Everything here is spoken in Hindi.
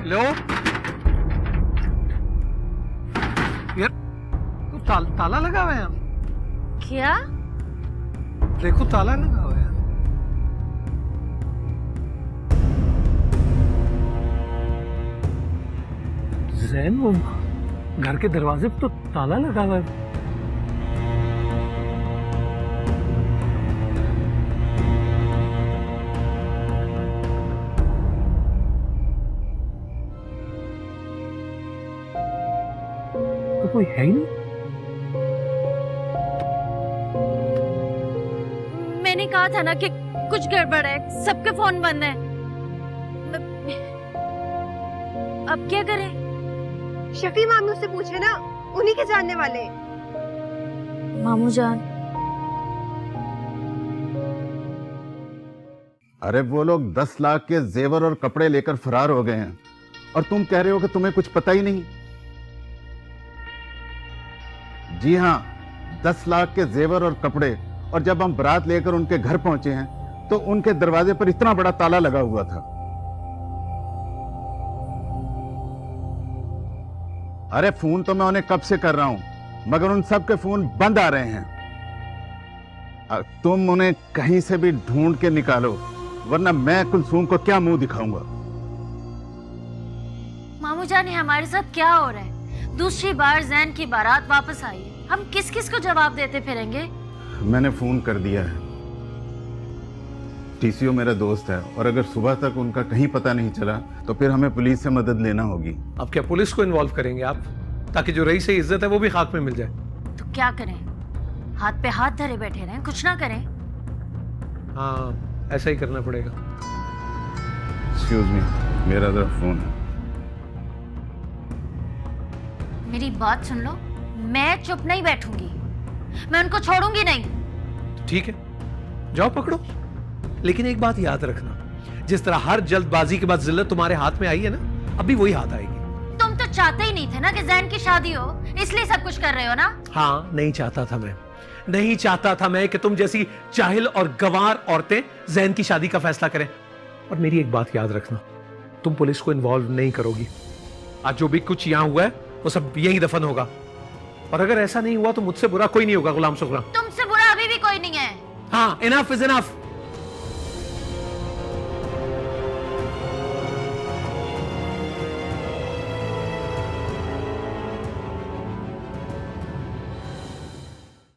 लो यार, तो ताला लगा हुआ है यहाँ। क्या? देखो ताला लगा हुआ है। जैन, वो घर के दरवाजे पे तो ताला लगा हुआ है। तो कोई है ही नहीं। मैंने कहा था ना कि कुछ गड़बड़ है, सबके फोन बंद है। अब क्या करें? शफी मामू से पूछे ना, उन्हीं के जानने वाले। मामू जान, अरे वो लोग 10 लाख के जेवर और कपड़े लेकर फरार हो गए हैं और तुम कह रहे हो कि तुम्हें कुछ पता ही नहीं। जी हाँ, 10 लाख के जेवर और कपड़े, और जब हम बारात लेकर उनके घर पहुंचे हैं तो उनके दरवाजे पर इतना बड़ा ताला लगा हुआ था। अरे फोन तो मैं उन्हें कब से कर रहा हूं, मगर उन सब के फोन बंद आ रहे हैं। तुम उन्हें कहीं से भी ढूंढ के निकालो, वरना मैं कुलसूम को क्या मुंह दिखाऊंगा। मामू जान, ये हमारे साथ क्या हो रहा है? दूसरी बार जैन की बारात वापस आई है, हम किस किस को जवाब देते फिरेंगे? मैंने फोन कर दिया है। टीसीओ मेरा दोस्त है और अगर सुबह तक उनका कहीं पता नहीं चला तो फिर हमें पुलिस से मदद लेना होगी। अब क्या पुलिस को इन्वॉल्व करेंगे आप, ताकि जो रईस की इज्जत है वो भी खाक में मिल जाए? तो क्या करें? हाथ पे हाथ धरे बैठे रहें, कुछ ना करें? हाँ, ऐसा ही करना पड़ेगा। एक्सक्यूज मी, मेरा जरा फोन है। मेरी बात सुन लो, मैं चुप नहीं बैठूंगी, मैं उनको छोड़ूंगी नहीं। तो ठीक है, जाओ पकड़ो, लेकिन एक बात याद रखना, जिस तरह हर जल्दबाजी के बाद जिल्लत तुम्हारे हाथ में आई है ना, अभी वही हाथ आएगी। तुम तो चाहते ही नहीं थे ना कि जैन की शादी हो, इसलिए सब कुछ कर रहे हो ना? हाँ, नहीं चाहता था मैं कि तुम जैसी जाहिल और गंवार औरतें जैन की शादी का फैसला करें। और मेरी एक बात याद रखना, तुम पुलिस को इन्वॉल्व नहीं करोगी। आज जो भी कुछ यहां हुआ है वो सब यहीं दफन होगा, और अगर ऐसा नहीं हुआ तो मुझसे बुरा कोई नहीं होगा। गुलाम सुखरा, तुमसे बुरा अभी भी कोई नहीं है। हाँ, इनफ इज इनफ।